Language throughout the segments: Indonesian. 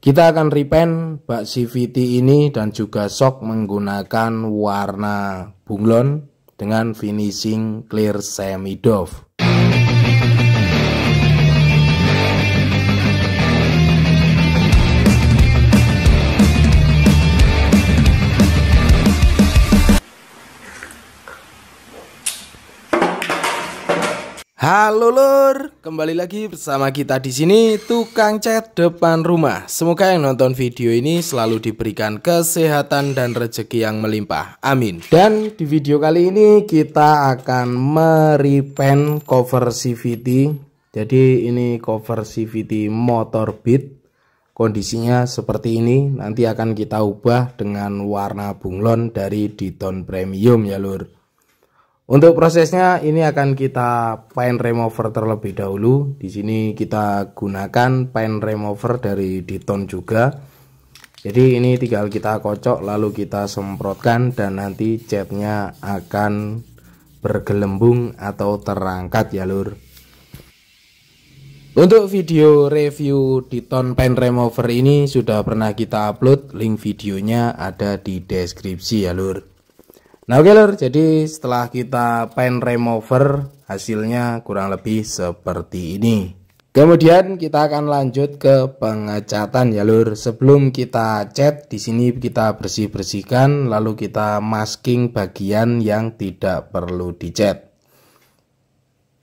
Kita akan repaint bak CVT ini dan juga shock menggunakan warna bunglon dengan finishing clear semi doff. Halo lur, kembali lagi bersama kita di sini tukang cat depan rumah. Semoga yang nonton video ini selalu diberikan kesehatan dan rezeki yang melimpah. Amin. Dan di video kali ini kita akan merepaint cover CVT. Jadi ini cover CVT motor beat. Kondisinya seperti ini. Nanti akan kita ubah dengan warna bunglon dari Diton Premium ya lur. Untuk prosesnya ini akan kita paint remover terlebih dahulu. Di sini kita gunakan paint remover dari Diton juga. Jadi ini tinggal kita kocok lalu kita semprotkan dan nanti catnya akan bergelembung atau terangkat ya lur. Untuk video review Diton paint remover ini sudah pernah kita upload, link videonya ada di deskripsi ya lur. Nah oke lur, jadi setelah kita paint remover hasilnya kurang lebih seperti ini. Kemudian kita akan lanjut ke pengecatan ya lur. Sebelum kita cat di sini kita bersih-bersihkan lalu kita masking bagian yang tidak perlu dicat.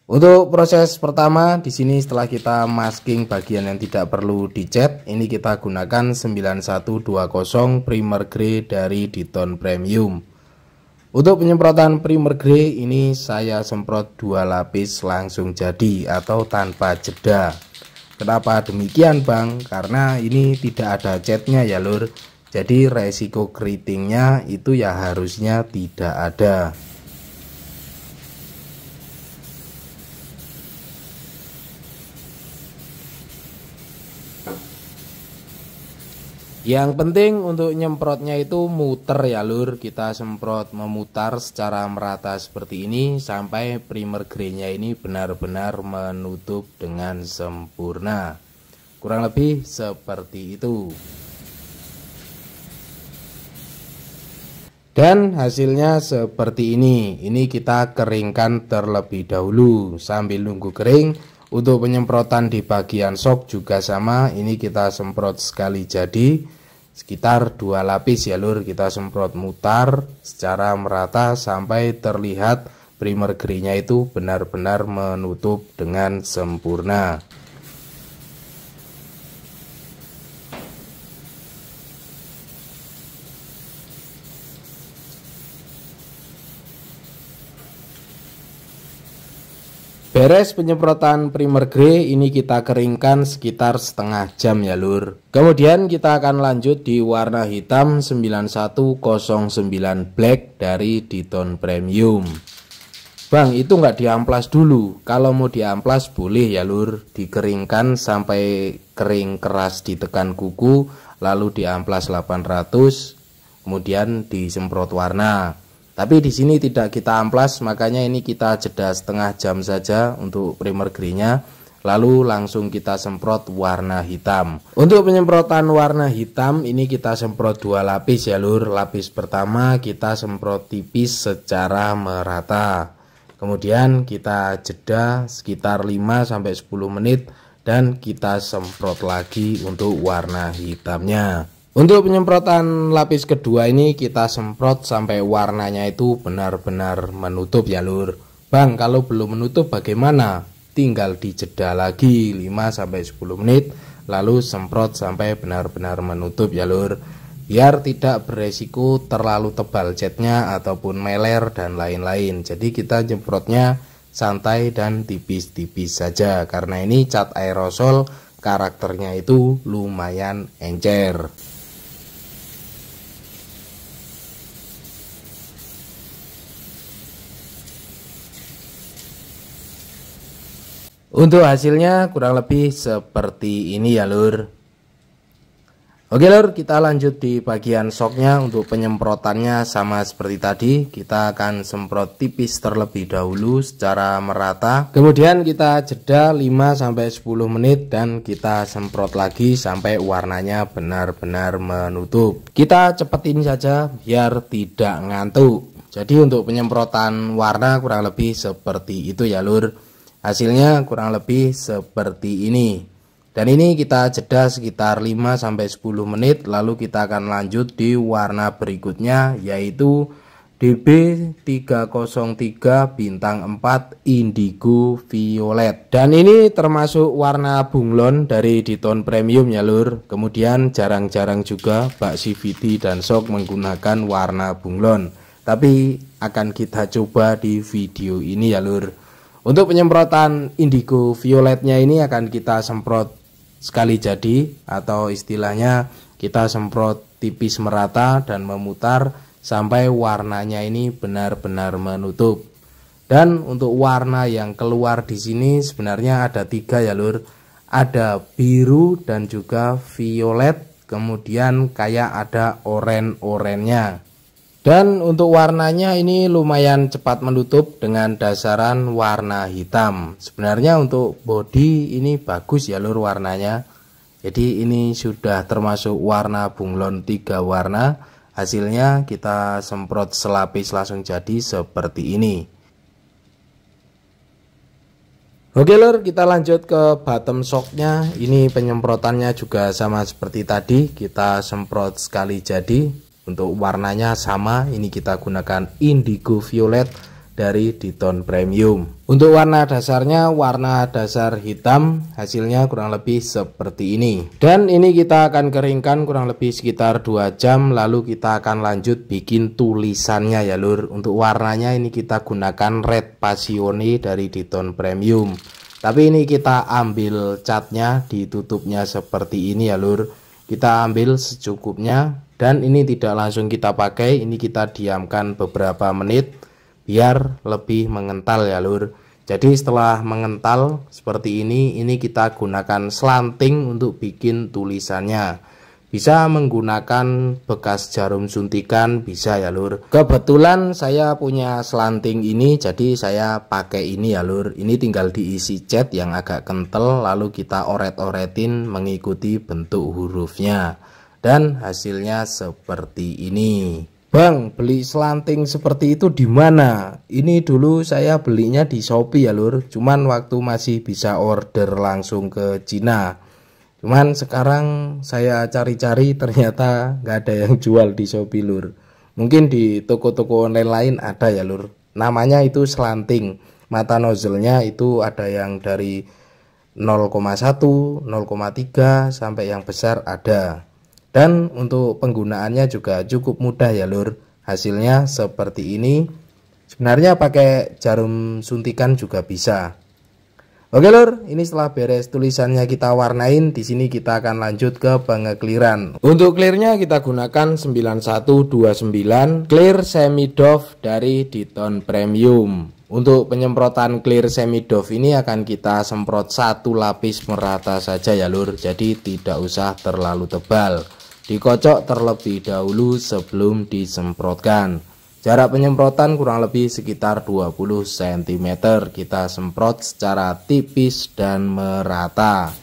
Untuk proses pertama di sini setelah kita masking bagian yang tidak perlu dicat, ini kita gunakan 9120 primer grey dari Diton Premium. Untuk penyemprotan primer grey ini saya semprot 2 lapis langsung jadi atau tanpa jeda. Kenapa demikian bang? Karena ini tidak ada catnya ya lur. Jadi resiko keritingnya itu ya harusnya tidak ada. Yang penting untuk nyemprotnya itu muter ya lur. Kita semprot memutar secara merata seperti ini sampai primer grey-nya ini benar-benar menutup dengan sempurna. Kurang lebih seperti itu. Dan hasilnya seperti ini. Ini kita keringkan terlebih dahulu sambil nunggu kering. Untuk penyemprotan di bagian shock juga sama, ini kita semprot sekali jadi sekitar 2 lapis ya lur. Kita semprot mutar secara merata sampai terlihat primer grey-nya itu benar-benar menutup dengan sempurna. Beres penyemprotan primer grey ini kita keringkan sekitar setengah jam ya lur. Kemudian kita akan lanjut di warna hitam 9109 black dari Diton Premium. Bang itu nggak diamplas dulu. Kalau mau diamplas boleh ya lur. Dikeringkan sampai kering keras ditekan kuku lalu diamplas 800 kemudian disemprot warna. Tapi di sini tidak kita amplas, makanya ini kita jeda setengah jam saja untuk primer grey-nya, lalu langsung kita semprot warna hitam. Untuk penyemprotan warna hitam ini kita semprot 2 lapis ya lur. Lapis pertama kita semprot tipis secara merata. Kemudian kita jeda sekitar 5-10 menit dan kita semprot lagi untuk warna hitamnya. Untuk penyemprotan lapis kedua ini kita semprot sampai warnanya itu benar-benar menutup ya lur. Bang kalau belum menutup bagaimana? Tinggal dijeda lagi 5-10 menit lalu semprot sampai benar-benar menutup ya lur. Biar tidak beresiko terlalu tebal catnya ataupun meler dan lain-lain. Jadi kita semprotnya santai dan tipis-tipis saja karena ini cat aerosol karakternya itu lumayan encer. Untuk hasilnya kurang lebih seperti ini ya lur. Oke lur, kita lanjut di bagian shocknya. Untuk penyemprotannya sama seperti tadi, kita akan semprot tipis terlebih dahulu secara merata. Kemudian kita jeda 5-10 menit dan kita semprot lagi sampai warnanya benar-benar menutup. Kita cepetin saja biar tidak ngantuk. Jadi untuk penyemprotan warna kurang lebih seperti itu ya lur. Hasilnya kurang lebih seperti ini. Dan ini kita jeda sekitar 5-10 menit, lalu kita akan lanjut di warna berikutnya, yaitu DB303 bintang 4 indigo violet. Dan ini termasuk warna bunglon dari Diton Premium ya lur. Kemudian jarang-jarang juga Mbak CVT dan Shock menggunakan warna bunglon, tapi akan kita coba di video ini ya lur. Untuk penyemprotan indigo violetnya ini akan kita semprot sekali jadi, atau istilahnya kita semprot tipis merata dan memutar sampai warnanya ini benar-benar menutup. Dan untuk warna yang keluar di sini sebenarnya ada 3 ya lur. Ada biru dan juga violet, kemudian kayak ada oranye-oranye-nya. Dan untuk warnanya ini lumayan cepat menutup dengan dasaran warna hitam. Sebenarnya untuk body ini bagus ya lur warnanya. Jadi ini sudah termasuk warna bunglon 3 warna. Hasilnya kita semprot selapis langsung jadi seperti ini. Oke lur, kita lanjut ke bottom shocknya. Ini penyemprotannya juga sama seperti tadi. Kita semprot sekali jadi. Untuk warnanya sama, ini kita gunakan indigo violet dari Diton Premium. Untuk warna dasarnya warna dasar hitam, hasilnya kurang lebih seperti ini. Dan ini kita akan keringkan kurang lebih sekitar 2 jam, lalu kita akan lanjut bikin tulisannya ya lur. Untuk warnanya ini kita gunakan red passione dari Diton Premium. Tapi ini kita ambil catnya, ditutupnya seperti ini ya lur. Kita ambil secukupnya. Dan ini tidak langsung kita pakai, ini kita diamkan beberapa menit biar lebih mengental ya lur. Jadi setelah mengental seperti ini kita gunakan slanting untuk bikin tulisannya. Bisa menggunakan bekas jarum suntikan, bisa ya lur. Kebetulan saya punya slanting ini, jadi saya pakai ini ya lur. Ini tinggal diisi cat yang agak kental, lalu kita oret-oretin mengikuti bentuk hurufnya. Dan hasilnya seperti ini. Bang, beli slanting seperti itu di mana? Ini dulu saya belinya di Shopee ya lur. Cuman waktu masih bisa order langsung ke Cina. Cuman sekarang saya cari-cari ternyata nggak ada yang jual di Shopee lur. Mungkin di toko-toko online lain ada ya lur. Namanya itu slanting. Mata nozzle-nya itu ada yang dari 0,1, 0,3 sampai yang besar ada. Dan untuk penggunaannya juga cukup mudah ya lur. Hasilnya seperti ini. Sebenarnya pakai jarum suntikan juga bisa. Oke lur, ini setelah beres tulisannya kita warnain. Di sini kita akan lanjut ke pengekliran. Untuk clearnya kita gunakan 9129 clear semi doff dari Diton Premium. Untuk penyemprotan clear semi doff ini akan kita semprot 1 lapis merata saja ya lur. Jadi tidak usah terlalu tebal. Dikocok terlebih dahulu sebelum disemprotkan. Jarak penyemprotan kurang lebih sekitar 20 cm. Kita semprot secara tipis dan merata.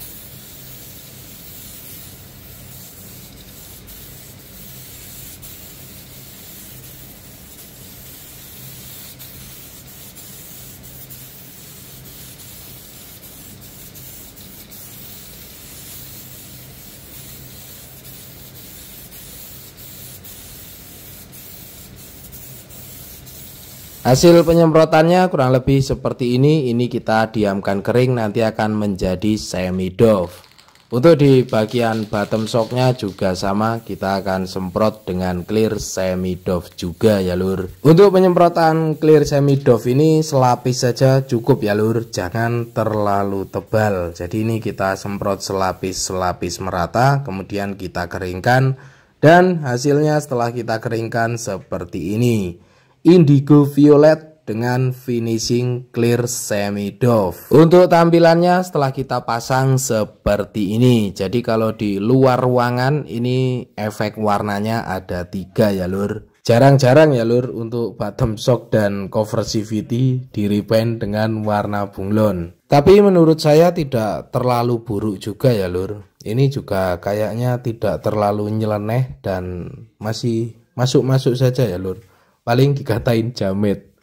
Hasil penyemprotannya kurang lebih seperti ini. Ini kita diamkan kering, nanti akan menjadi semi doff. Untuk di bagian bottom shocknya juga sama, kita akan semprot dengan clear semi doff juga ya lur. Untuk penyemprotan clear semi doff ini selapis saja cukup ya lur, jangan terlalu tebal. Jadi ini kita semprot selapis merata, kemudian kita keringkan. Dan hasilnya setelah kita keringkan seperti ini. Indigo violet dengan finishing clear semi doff. Untuk tampilannya setelah kita pasang seperti ini. Jadi kalau di luar ruangan ini efek warnanya ada 3 ya lur. Jarang-jarang ya lur untuk bottom shock dan cover CVT di repaint dengan warna bunglon. Tapi menurut saya tidak terlalu buruk juga ya lur. Ini juga kayaknya tidak terlalu nyeleneh dan masih masuk-masuk saja ya lur. Paling dikatain jamet.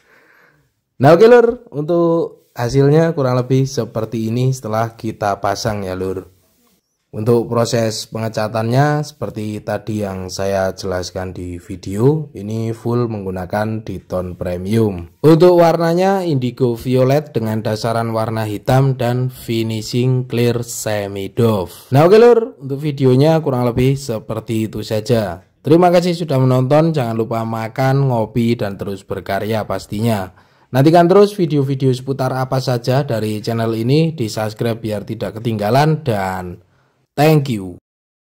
Nah oke lur, untuk hasilnya kurang lebih seperti ini setelah kita pasang ya lur. Untuk proses pengecatannya seperti tadi yang saya jelaskan di video, ini full menggunakan Diton Premium. Untuk warnanya indigo violet dengan dasaran warna hitam dan finishing clear semi doff. Nah oke lur, untuk videonya kurang lebih seperti itu saja. Terima kasih sudah menonton, jangan lupa makan, ngopi, dan terus berkarya pastinya. Nantikan terus video-video seputar apa saja dari channel ini, di subscribe biar tidak ketinggalan, dan thank you.